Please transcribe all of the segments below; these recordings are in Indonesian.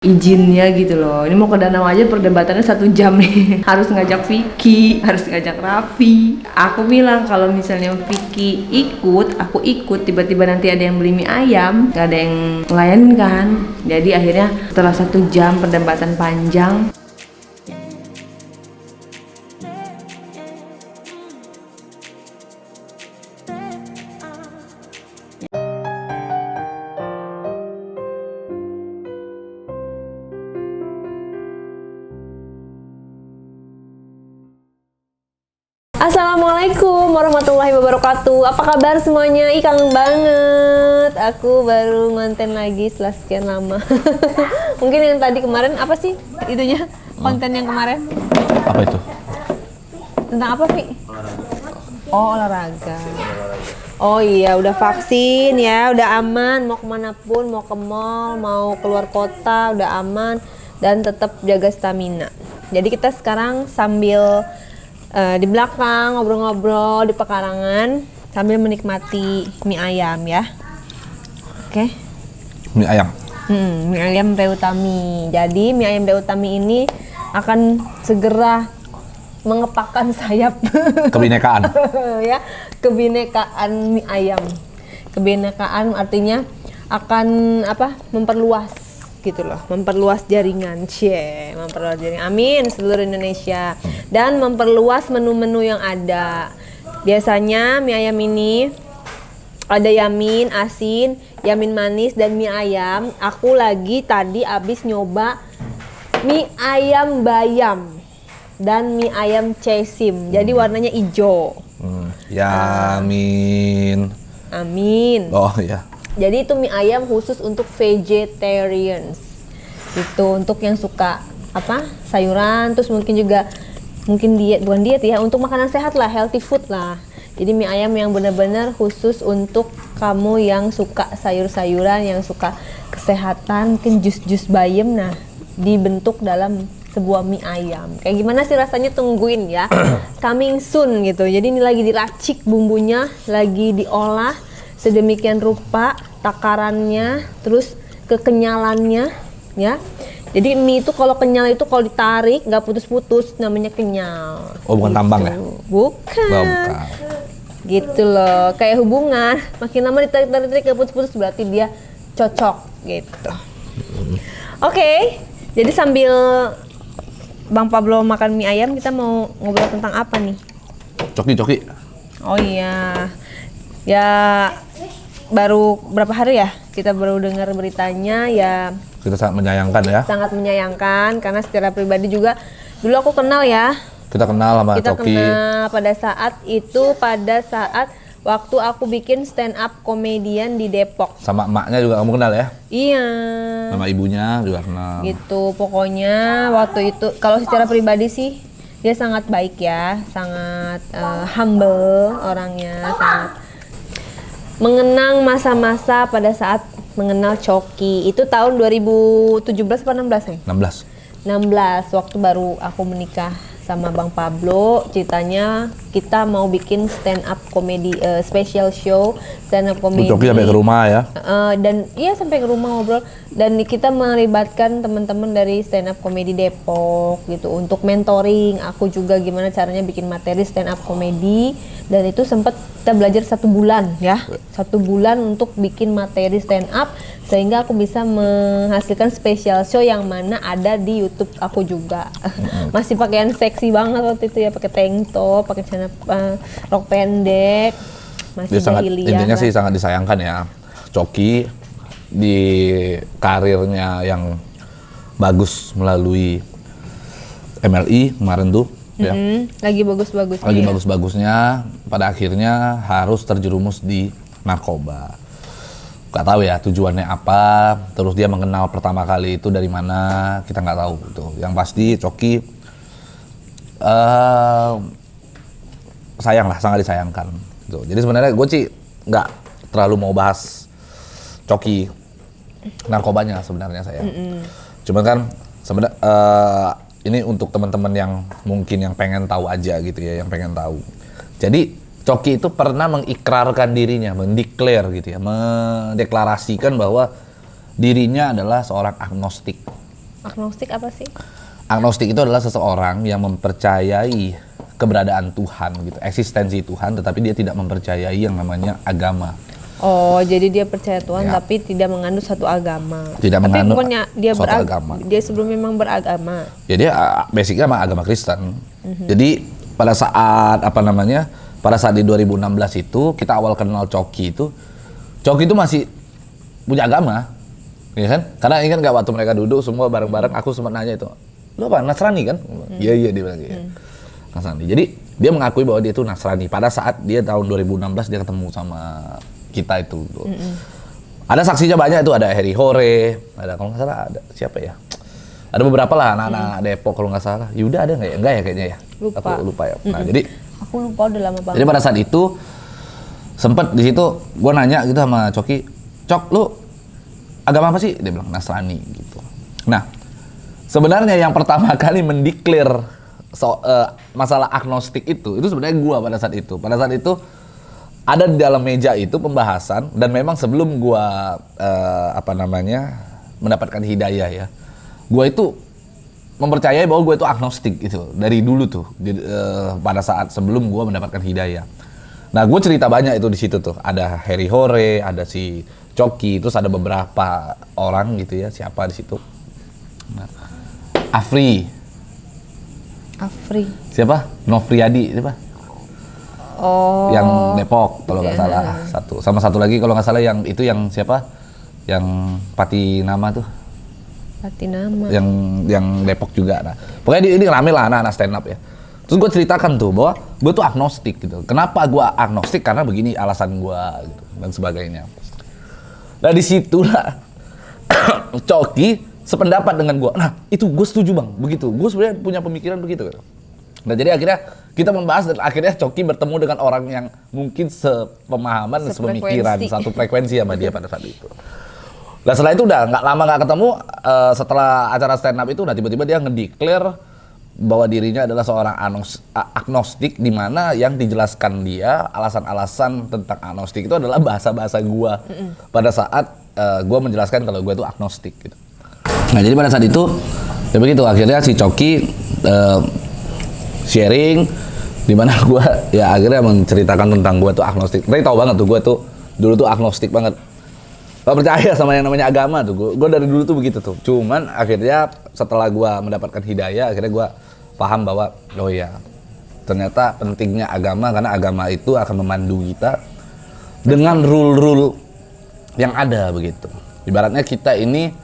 izinnya gitu loh. Ini mau ke danau aja perdebatannya 1 jam nih. Harus ngajak Vicky, harus ngajak Raffi. Aku bilang kalau misalnya Vicky ikut, aku ikut, tiba-tiba nanti ada yang beli mie ayam, gak ada yang ngelayanin kan. Jadi akhirnya setelah 1 jam perdebatan panjang, Assalamualaikum warahmatullahi wabarakatuh. Apa kabar semuanya? Ih, kangen banget. Aku baru ngonten lagi setelah sekian lama. Mungkin yang tadi kemarin apa sih itunya? Konten yang kemarin? Apa itu? Tentang apa, Vi? Oh, olahraga. Oh iya, udah vaksin ya, udah aman. Mau kemana pun, mau ke mall, mau keluar kota, udah aman. Dan tetap jaga stamina. Jadi kita sekarang sambil di belakang ngobrol-ngobrol di pekarangan sambil menikmati mie ayam ya. Oke. Mie ayam. Mie ayam Utami. Jadi mie ayam Utami ini akan segera mengepakkan sayap Kebinekaan. ya, kebinekaan mie ayam. Kebinekaan artinya akan memperluas gitu loh, memperluas jaringan, memperluas jaringan, amin, seluruh Indonesia, dan memperluas menu-menu yang ada. Biasanya mie ayam ini ada yamin asin, yamin manis, dan mie ayam. Aku lagi tadi abis nyoba mie ayam bayam dan mie ayam cesim, jadi warnanya hijau. Yamin. Amin. Oh iya. Jadi itu mie ayam khusus untuk vegetarians. Itu untuk yang suka sayuran, terus mungkin diet, bukan diet ya, untuk makanan sehat lah, healthy food lah. Jadi mie ayam yang benar-benar khusus untuk kamu yang suka sayur-sayuran, yang suka kesehatan, mungkin jus-jus bayam, nah dibentuk dalam sebuah mie ayam. Kayak gimana sih rasanya, tungguin ya. Coming soon gitu. Jadi ini lagi diracik bumbunya, lagi diolah sedemikian rupa, takarannya, terus kekenyalannya ya. Jadi mie itu kalau kenyal itu kalau ditarik nggak putus-putus, namanya kenyal. Oh, bukan gitu. tambang ya? Bukan. Oh, bukan. Gitu loh, kayak hubungan, makin lama ditarik-tarik nggak putus-putus berarti dia cocok gitu. Oke, jadi sambil Bang Pablo makan mie ayam, kita mau ngobrol tentang apa nih? Coki. Oh iya. Ya baru berapa hari ya kita baru dengar beritanya ya. Kita sangat menyayangkan ya. Sangat menyayangkan karena secara pribadi juga dulu aku kenal ya. Kita kenal sama Kita Coki. kenal pada saat waktu aku bikin stand up komedian di Depok. Sama emaknya juga kamu kenal ya? Iya. Sama ibunya juga kenal. Gitu, pokoknya waktu itu kalau secara pribadi sih dia sangat baik ya, sangat humble orangnya, sangat mengenang masa-masa pada saat mengenal Coki. Itu tahun 2017 atau 16 ya? 16. 16, waktu baru aku menikah sama Bang Pablo. Ceritanya kita mau bikin stand up comedy, special show stand up comedy. Coki sampai ke rumah ya? Dan iya sampai ke rumah ngobrol. Dan kita melibatkan teman-teman dari stand up comedy Depok gitu untuk mentoring aku juga gimana caranya bikin materi stand up comedy. Dan itu sempat kita belajar 1 bulan ya, 1 bulan untuk bikin materi stand up sehingga aku bisa menghasilkan special show yang mana ada di YouTube aku juga. Masih pakaian seksi banget waktu itu ya, pakai tank top, pakai celana rok pendek. Masih Dia sangat, jahiliyah intinya lah. sih sangat disayangkan ya. Coki di karirnya yang bagus melalui MLI kemarin tuh. Ya. Lagi bagus-bagusnya. Lagi ya. bagus-bagusnya, pada akhirnya harus terjerumus di narkoba. Gak tahu ya tujuannya apa, terus dia mengenal pertama kali itu dari mana, kita nggak tahu gitu. Yang pasti Coki sayang lah, sangat disayangkan. Gitu. Jadi sebenarnya gue sih nggak terlalu mau bahas Coki narkobanya sebenarnya saya. Cuman kan sebenarnya ini untuk teman-teman yang mungkin yang pengen tahu aja gitu ya, yang pengen tahu. Jadi Coki itu pernah mengikrarkan dirinya, mendeklarasikan bahwa dirinya adalah seorang agnostik. Agnostik apa sih? Agnostik itu adalah seseorang yang mempercayai keberadaan Tuhan gitu, eksistensi Tuhan, tetapi dia tidak mempercayai yang namanya agama. Oh, jadi dia percaya Tuhan Ya. tapi tidak menganut satu agama. Tidak tapi menganut bukannya dia suatu agama. Dia sebelum memang beragama. Ya dia basicnya sama agama Kristen. Jadi pada saat pada saat di 2016 itu kita awal kenal Coki itu masih punya agama, ya kan? Karena ingat nggak waktu mereka duduk semua bareng-bareng, aku sempat nanya itu, lo apa Nasrani kan? Iya dia bilang gitu. Nasrani. Jadi dia mengakui bahwa dia itu Nasrani. Pada saat dia tahun 2016 dia ketemu sama kita itu. Ada saksinya banyak itu, ada Harry Hore, ada kalau nggak salah ada siapa ya? Ada beberapa lah anak-anak Depok kalau nggak salah. Yuda ada nggak ya? Enggak ya kayaknya ya. Lupa. Aku lupa ya. Nah jadi Aku lupa udah lama banget. jadi pada saat itu sempet di situ gue nanya gitu sama Coki, Cok lu agama apa sih? Dia bilang Nasrani gitu. Nah sebenarnya yang pertama kali mendeklar masalah agnostik itu sebenarnya gue pada saat itu. Pada saat itu ada di dalam meja itu pembahasan dan memang sebelum gue mendapatkan hidayah ya, gue itu mempercayai bahwa gue itu agnostik gitu dari dulu tuh pada saat sebelum gue mendapatkan hidayah. Nah gue cerita banyak itu di situ tuh, ada Harry Hore, ada si Coki, terus ada beberapa orang gitu ya, siapa di situ? Nah, Afri, siapa? Nofriadi, siapa? Oh. Yang Depok kalau nggak salah satu lagi kalau nggak salah yang itu yang siapa? Yang Patinama tuh. Patinama. Yang Depok juga. Nah, pokoknya ini rame lah anak-anak stand up ya. Terus gue ceritakan tuh bahwa gue tuh agnostik gitu. Kenapa gue agnostik? Karena begini alasan gue gitu dan sebagainya. Nah disitulah Coki sependapat dengan gue. Nah itu gue setuju bang, begitu. Gue sebenarnya punya pemikiran begitu gitu. Nah jadi akhirnya kita membahas dan akhirnya Coki bertemu dengan orang yang mungkin sepemahaman dan sepemikiran, satu frekuensi sama dia pada saat itu. Nah setelah itu udah nggak lama nggak ketemu, setelah acara stand up itu udah tiba-tiba dia ngedeklar bahwa dirinya adalah seorang agnostik, di mana yang dijelaskan dia alasan-alasan tentang agnostik itu adalah bahasa-bahasa gua pada saat gua menjelaskan kalau gua itu agnostik gitu. Nah jadi pada saat itu ya begitu, akhirnya si Coki sharing di mana gua ya akhirnya menceritakan tentang gua tuh agnostik. Tapi tahu banget tuh gua tuh dulu tuh agnostik banget. Gak percaya sama yang namanya agama tuh. Gue dari dulu tuh begitu tuh. Cuman akhirnya setelah gue mendapatkan hidayah, akhirnya gue paham bahwa oh iya, ternyata pentingnya agama, karena agama itu akan memandu kita dengan rule-rule yang ada begitu. Ibaratnya kita ini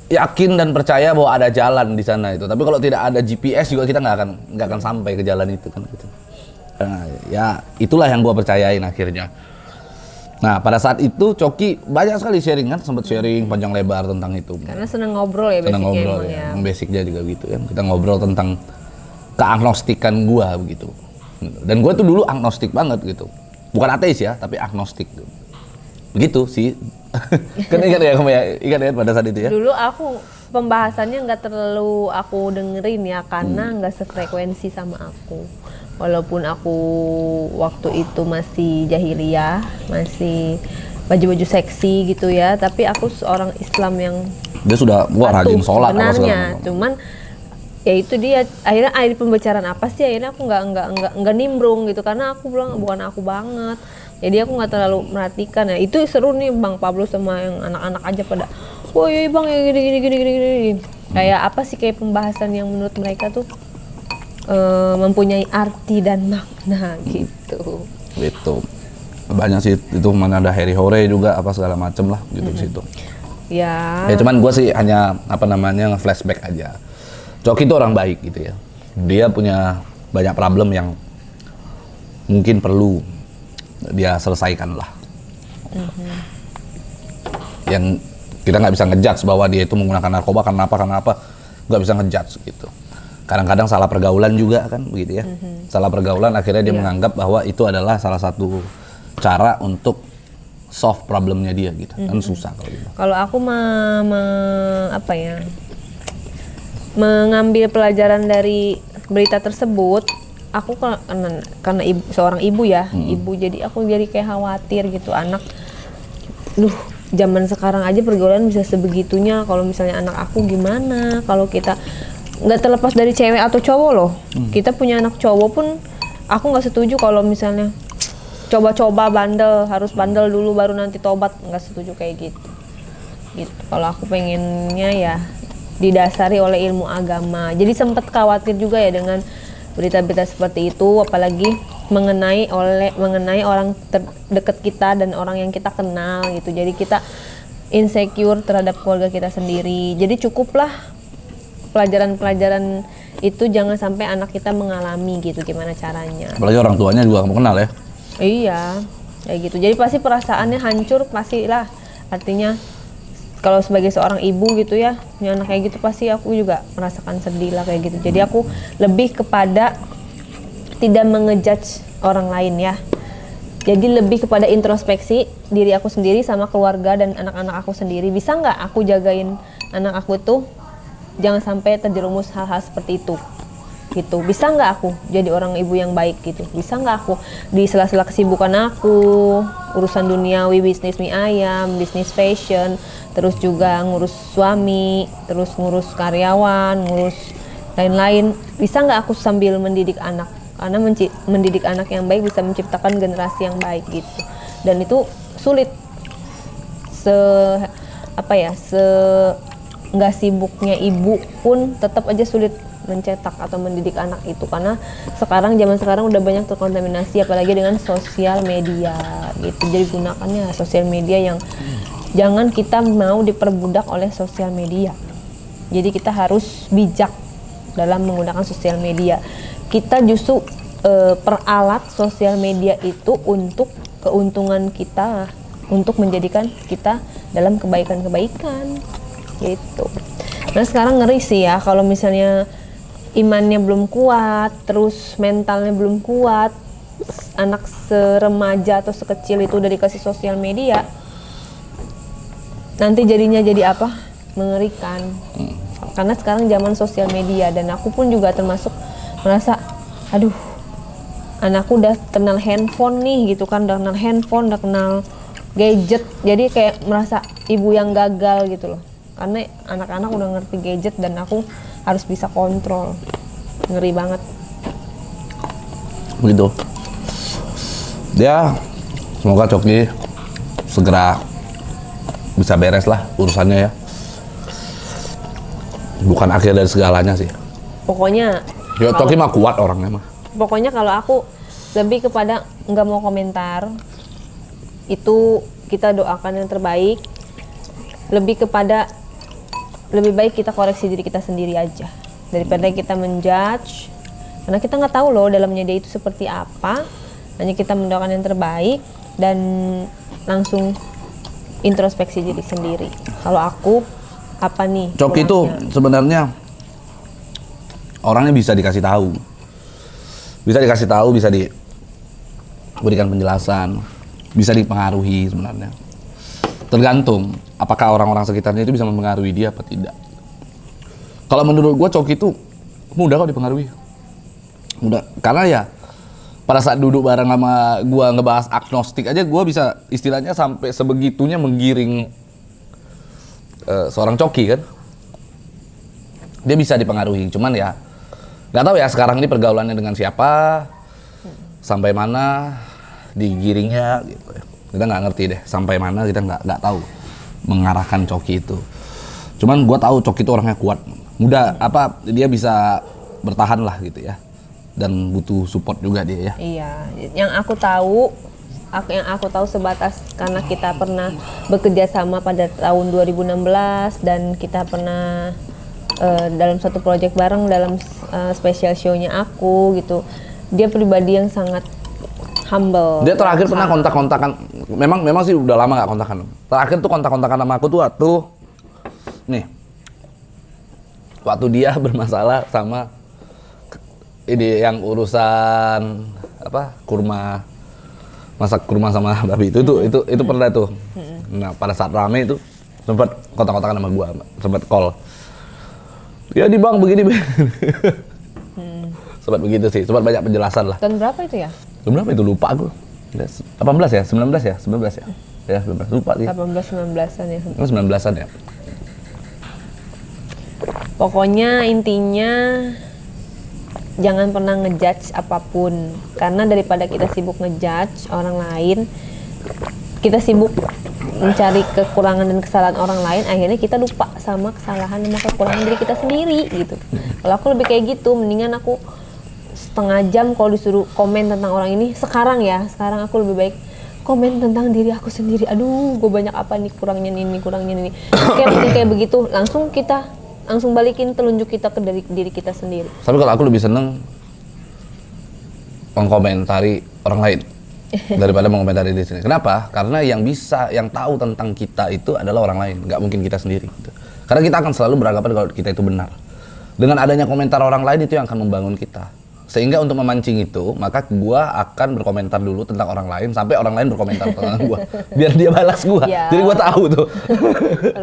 yakin dan percaya bahwa ada jalan di sana itu. Tapi kalau tidak ada GPS juga kita nggak akan sampai ke jalan itu kan gitu. Nah, ya itulah yang gue percayain akhirnya. Nah pada saat itu Coki banyak sekali sharing kan, sempat sharing panjang lebar tentang itu. Karena seneng ngobrol ya, seneng ngobrol ya. Basicnya juga gitu kan. Kita ngobrol tentang keagnostikan gua begitu. Dan gua tuh dulu agnostik banget gitu. Bukan ateis ya, tapi agnostik. Begitu sih. Kan ingat ya pada saat itu ya. Dulu aku pembahasannya nggak terlalu aku dengerin ya, karena nggak sefrekuensi sama aku. Walaupun aku waktu itu masih jahiliyah, masih baju-baju seksi gitu ya, tapi aku seorang Islam yang dia sudah rajin sholat sebenarnya. Cuman ya itu dia, akhirnya pembicaraan apa sih, akhirnya aku nggak nimbrung gitu, karena aku bilang bukan aku banget. Jadi aku nggak terlalu merhatikan ya. Itu seru nih Bang Pablo sama yang anak-anak aja pada, wah iya bang ya gini. Kayak apa sih, kayak pembahasan yang menurut mereka tuh mempunyai arti dan makna gitu. Gitu. Banyak sih itu, mana ada Harry Hore juga apa segala macem lah gitu di situ. Ya. Ya cuman gue sih hanya nge-flashback aja. Coki itu orang baik gitu ya. Dia punya banyak problem yang mungkin perlu dia selesaikan lah. Yang kita nggak bisa ngejudge bahwa dia itu menggunakan narkoba karena apa, nggak bisa ngejudge gitu. Kadang-kadang salah pergaulan juga kan begitu ya. Salah pergaulan akhirnya dia menganggap bahwa itu adalah salah satu cara untuk solve problemnya dia gitu. Kan susah kalau gitu. Kalau aku mengambil pelajaran dari berita tersebut, aku karena seorang ibu ya, ibu, jadi aku jadi kayak khawatir gitu, anak zaman sekarang aja pergaulan bisa sebegitunya. Kalau misalnya anak aku gimana? Kalau kita nggak terlepas dari cewek atau cowok loh. Kita punya anak cowok pun aku nggak setuju kalau misalnya coba-coba bandel, harus bandel dulu baru nanti tobat. Nggak setuju kayak gitu. Gitu. Kalau aku pengennya ya didasari oleh ilmu agama. Jadi sempat khawatir juga ya dengan berita-berita seperti itu, apalagi mengenai orang terdekat kita dan orang yang kita kenal gitu. Jadi kita insecure terhadap keluarga kita sendiri. Jadi cukuplah pelajaran-pelajaran itu jangan sampai anak kita mengalami gitu, gimana caranya. Apalagi orang tuanya juga kamu kenal ya. Iya, kayak gitu. Jadi pasti perasaannya hancur pastilah. Artinya kalau sebagai seorang ibu gitu ya, punya anak kayak gitu pasti aku juga merasakan sedih lah kayak gitu. Jadi aku lebih kepada tidak mengejudge orang lain ya. Jadi lebih kepada introspeksi diri aku sendiri sama keluarga dan anak-anak aku sendiri. Bisa nggak aku jagain anak aku tuh jangan sampai terjerumus hal-hal seperti itu. Gitu. Bisa nggak aku jadi orang ibu yang baik gitu? Bisa nggak aku di sela-sela kesibukan aku, urusan duniawi, bisnis mie ayam, bisnis fashion, terus juga ngurus suami, terus ngurus karyawan, ngurus lain-lain, bisa nggak aku sambil mendidik anak? Karena mendidik anak yang baik bisa menciptakan generasi yang baik gitu. Dan itu sulit. Nggak sibuknya ibu pun tetap aja sulit mencetak atau mendidik anak itu, karena zaman sekarang udah banyak terkontaminasi apalagi dengan sosial media gitu. Jadi gunakannya sosial media yang jangan kita mau diperbudak oleh sosial media. Jadi kita harus bijak dalam menggunakan sosial media. Kita justru peralat sosial media itu untuk keuntungan kita, untuk menjadikan kita dalam kebaikan-kebaikan gitu. Nah sekarang ngeri sih ya kalau misalnya imannya belum kuat, terus mentalnya belum kuat, anak seremaja atau sekecil itu udah dikasih sosial media, nanti jadinya jadi apa? Mengerikan. Karena sekarang zaman sosial media dan aku pun juga termasuk merasa, aduh, anakku udah kenal handphone nih gitu kan, udah kenal handphone, udah kenal gadget, jadi kayak merasa ibu yang gagal gitu loh. Karena anak-anak udah ngerti gadget dan aku harus bisa kontrol. Ngeri banget. Begitu. Dia semoga Coki segera bisa beres lah urusannya ya. Bukan akhir dari segalanya sih. Pokoknya Ya Coki mah kuat orangnya mah. Pokoknya kalau aku lebih kepada nggak mau komentar. Itu kita doakan yang terbaik. Lebih baik kita koreksi diri kita sendiri aja daripada kita menjudge, karena kita nggak tahu loh dalamnya dia itu seperti apa. Hanya kita mendoakan yang terbaik dan langsung introspeksi diri sendiri. Kalau aku apa nih Coki itu sebenarnya orangnya bisa dikasih tahu, bisa diberikan penjelasan, bisa dipengaruhi sebenarnya. Tergantung apakah orang-orang sekitarnya itu bisa mempengaruhi dia apa tidak. Kalau menurut gue Coki itu mudah kok dipengaruhi. Mudah, karena ya pada saat duduk bareng sama gue ngebahas agnostik aja gue bisa istilahnya sampai sebegitunya menggiring seorang Coki kan. Dia bisa dipengaruhi, cuman ya nggak tahu ya sekarang ini pergaulannya dengan siapa, sampai mana digiringnya gitu ya. Kita nggak ngerti deh sampai mana, kita nggak tahu mengarahkan Coki itu. Cuman gue tahu Coki itu orangnya kuat, mudah dia bisa bertahan lah gitu ya, dan butuh support juga dia ya. Iya, yang aku tahu sebatas karena kita pernah bekerja sama pada tahun 2016 dan kita pernah dalam satu proyek bareng dalam special show-nya aku gitu. Dia pribadi yang sangat humble. Dia terakhir pernah kontak-kontakan, memang sih udah lama nggak kontakan. Terakhir tuh kontak-kontakan sama aku tuh waktu dia bermasalah sama ini yang urusan kurma, masak kurma sama babi itu pernah tuh. Nah pada saat rame itu sempat kontak-kontakan sama gua, sempat call. Ya di bang begini. Sempat begitu sih, sempat banyak penjelasan lah. Tahun berapa itu ya? Tahun berapa itu lupa aku. 18 ya, 19 ya. Ya, 19 lupa sih. 18-19an ya. 19-an ya. Pokoknya intinya jangan pernah ngejudge apapun, karena daripada kita sibuk ngejudge orang lain, kita sibuk mencari kekurangan dan kesalahan orang lain, akhirnya kita lupa sama kesalahan dan kekurangan diri kita sendiri gitu. Kalau aku lebih kayak gitu, mendingan aku setengah jam kalau disuruh komen tentang orang ini. Sekarang aku lebih baik komen tentang diri aku sendiri. Aduh, gue banyak apa nih, kurangnya ini. Kayak begitu, langsung balikin telunjuk kita ke dari diri kita sendiri. Tapi kalau aku lebih seneng mengkomentari orang lain daripada mengomentari diri sendiri. Kenapa? Karena yang tahu tentang kita itu adalah orang lain, nggak mungkin kita sendiri. Gitu. Karena kita akan selalu beranggapan kalau kita itu benar. Dengan adanya komentar orang lain itu yang akan membangun kita. Sehingga untuk memancing itu, maka gua akan berkomentar dulu tentang orang lain sampai orang lain berkomentar tentang gua, biar dia balas gua. Ya. Jadi gua tahu tuh.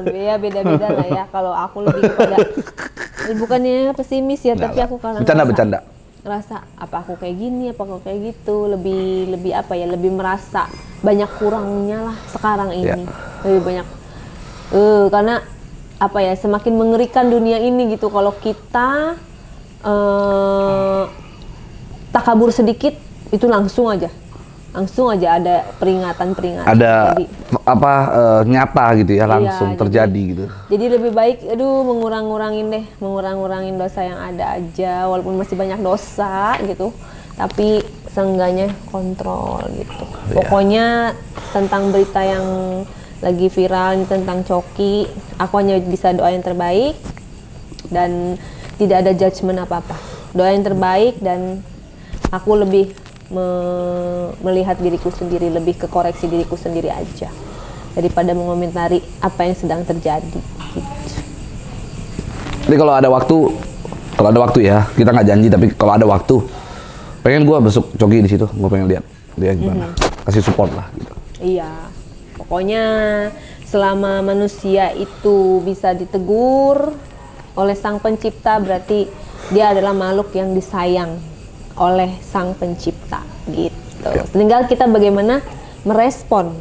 Ya beda-beda lah ya. Kalau aku lebih kepada bukannya pesimis ya, tapi aku kadang bercanda. Ngerasa apa aku kayak gini, apa aku kayak gitu, lebih apa ya, lebih merasa banyak kurangnya lah sekarang ini. Ya. Lebih banyak karena apa ya, semakin mengerikan dunia ini gitu kalau kita takabur sedikit itu langsung aja ada peringatan. Ada jadi, nyata gitu ya, langsung iya, terjadi gitu. Jadi lebih baik mengurang-ngurangin dosa yang ada aja, walaupun masih banyak dosa gitu, tapi seenggaknya kontrol gitu. Iya. Pokoknya tentang berita yang lagi viral ini tentang Coki, aku hanya bisa doa yang terbaik dan tidak ada judgement apa-apa. Doa yang terbaik, dan aku lebih melihat diriku sendiri, lebih ke koreksi diriku sendiri aja daripada mengomentari apa yang sedang terjadi gitu. Jadi kalau ada waktu ya, kita nggak janji, tapi kalau ada waktu pengen gua besok Coki di situ, gua pengen lihat dia gimana, kasih support lah gitu. Iya, pokoknya selama manusia itu bisa ditegur oleh Sang Pencipta, berarti dia adalah makhluk yang disayang oleh Sang Pencipta gitu. Ya. Tinggal kita bagaimana merespon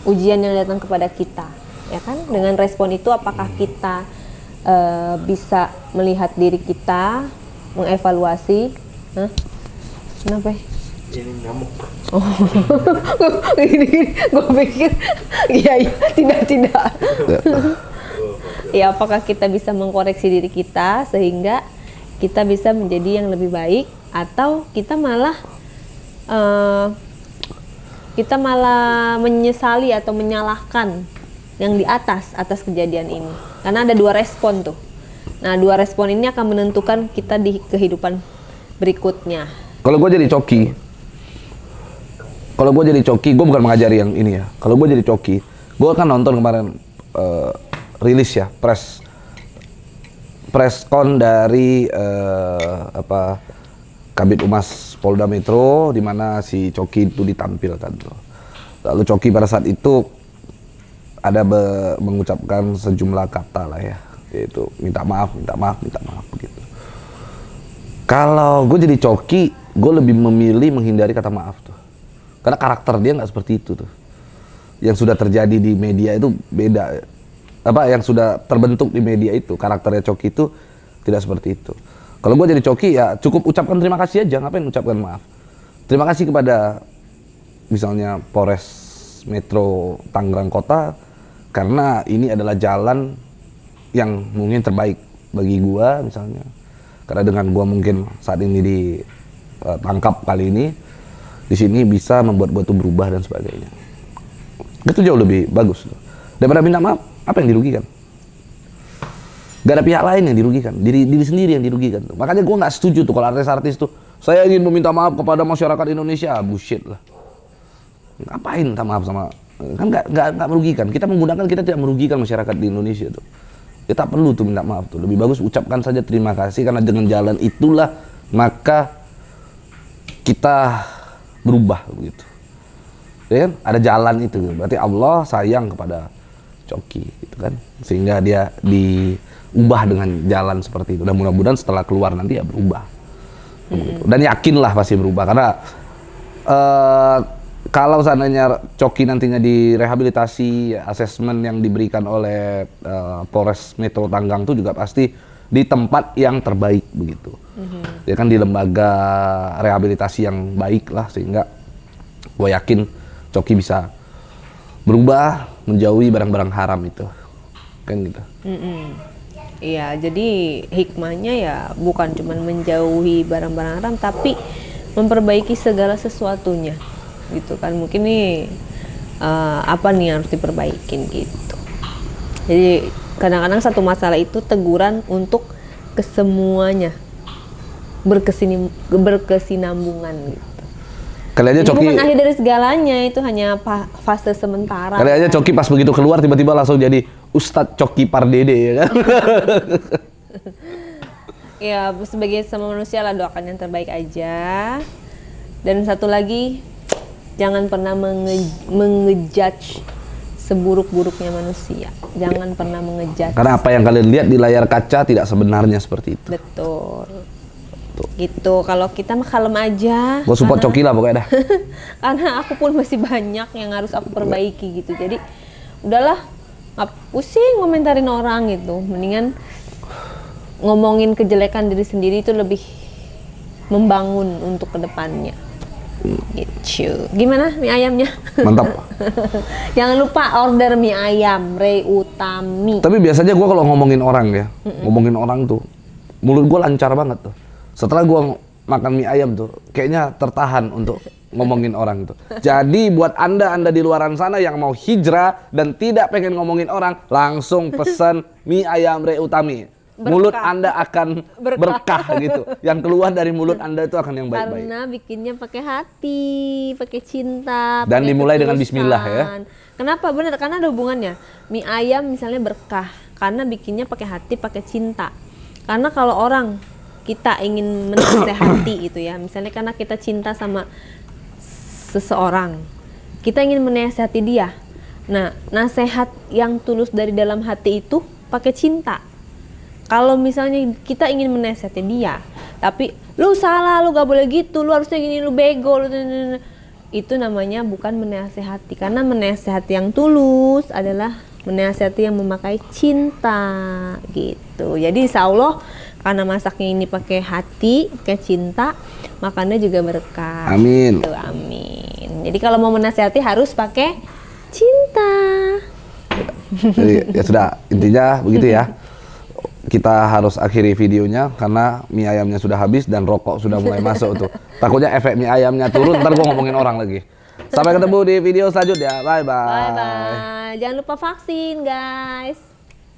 ujian yang datang kepada kita, ya kan? Dengan respon itu apakah kita bisa melihat diri kita, mengevaluasi? Hah? Kenapa? Ini nyamuk. Oh, gini, gue pikir, iya, tidak. Ya, apakah kita bisa mengkoreksi diri kita sehingga kita bisa menjadi yang lebih baik, atau kita malah menyesali atau menyalahkan yang di atas kejadian ini. Karena ada dua respon tuh. Nah, dua respon ini akan menentukan kita di kehidupan berikutnya. Kalau gue jadi Coki, gue bukan mengajari yang ini ya. Kalau gue jadi Coki, gue akan nonton kemarin rilis ya, press con dari Kabid Humas Polda Metro, di mana si Coki itu ditampilkan tuh. Lalu Coki pada saat itu ada mengucapkan sejumlah kata lah ya, yaitu minta maaf gitu. Kalau gue jadi Coki, gue lebih memilih menghindari kata maaf tuh, karena karakter dia nggak seperti itu tuh. Yang sudah terjadi di media itu beda. Yang sudah terbentuk di media itu, karakternya Coki itu tidak seperti itu. Kalau gue jadi Coki ya cukup ucapkan terima kasih aja, ngapain ucapkan maaf. Terima kasih kepada misalnya Polres Metro Tangerang Kota, karena ini adalah jalan yang mungkin terbaik bagi gue misalnya. Karena dengan gue mungkin saat ini ditangkap kali ini, di sini bisa membuat gue tuh berubah dan sebagainya. Itu jauh lebih bagus daripada minta maaf. Apa yang dirugikan? Gak ada pihak lain yang dirugikan, diri sendiri yang dirugikan tuh. Makanya gue nggak setuju tuh kalau artis-artis tuh, saya ingin meminta maaf kepada masyarakat Indonesia. Bullshit lah. Ngapain minta maaf sama, kan nggak merugikan. Kita tidak merugikan masyarakat di Indonesia tuh. Kita perlu tuh minta maaf tuh. Lebih bagus ucapkan saja terima kasih, karena dengan jalan itulah maka kita berubah begitu. Ya kan? Ada jalan itu, berarti Allah sayang kepada Coki gitu kan, sehingga dia diubah dengan jalan seperti itu, dan mudah-mudahan setelah keluar nanti ya berubah. Dan yakinlah pasti berubah, karena kalau seandainya Coki nantinya direhabilitasi, asesmen yang diberikan oleh Polres Metro Tanggang itu juga pasti di tempat yang terbaik begitu. Ya kan di lembaga rehabilitasi yang baik lah, sehingga gue yakin Coki bisa berubah menjauhi barang-barang haram itu, kan gitu. Iya, jadi hikmahnya ya bukan cuma menjauhi barang-barang haram, tapi memperbaiki segala sesuatunya, gitu kan. Mungkin nih apa nih yang harus diperbaikin gitu. Jadi kadang-kadang satu masalah itu teguran untuk kesemuanya, berkesinambungan gitu. Kali aja Jadi Coki, bukan akhir dari segalanya, itu hanya fase sementara. kali aja Coki pas begitu keluar tiba-tiba langsung jadi Ustadz Coki Pardede ya kan. Ya, sebagai sama manusia lah, doakan yang terbaik aja. Dan satu lagi, jangan pernah mengejudge seburuk-buruknya manusia. Jangan pernah mengejudge. Karena apa yang kalian lihat di layar kaca tidak sebenarnya seperti itu. Betul. Gitu. Kalau kita mah kalem aja. Gue support Coki lah pokoknya dah. Karena aku pun masih banyak yang harus aku perbaiki gitu. Jadi udahlah, nggak pusing komentarin orang gitu. Mendingan ngomongin kejelekan diri sendiri itu lebih membangun untuk kedepannya. Gitu. Gimana mie ayamnya? Mantap. Jangan lupa order mie ayam Rey Utami. Tapi biasanya gue kalau ngomongin orang ya, ngomongin orang tuh, mulut gue lancar banget tuh. Setelah gue makan mie ayam tuh, kayaknya tertahan untuk ngomongin orang tuh. Jadi buat anda di luaran sana yang mau hijrah dan tidak pengen ngomongin orang, langsung pesen mie ayam Rey Utami. Mulut anda akan berkah gitu. Yang keluar dari mulut anda itu akan yang baik-baik. Karena bikinnya pakai hati, pakai cinta, Dan pakai dimulai dengan ketulusan. bismillah ya. Kenapa? Bener, karena ada hubungannya. Mie ayam misalnya berkah, karena bikinnya pakai hati, pakai cinta. Karena kalau orang kita ingin menasehati itu ya, misalnya karena kita cinta sama seseorang, kita ingin menasehati dia. Nah, nasihat yang tulus dari dalam hati itu pakai cinta. Kalau misalnya kita ingin menasehati dia, tapi lu salah, lu gak boleh gitu, lu harusnya gini, lu bego, lu itu namanya bukan menasehati. Karena menasehati yang tulus adalah menasehati yang memakai cinta gitu. Jadi insya Allah karena masaknya ini pakai hati, pakai cinta, makannya juga berkah. Amin. Gitu, amin. Jadi kalau mau menasehati harus pakai cinta. Jadi ya sudah, intinya begitu ya. Kita harus akhiri videonya karena mie ayamnya sudah habis dan rokok sudah mulai masuk tuh. Takutnya efek mie ayamnya turun, ntar gue ngomongin orang lagi. Sampai ketemu di video selanjutnya. Bye-bye. Bye-bye. Jangan lupa vaksin, guys.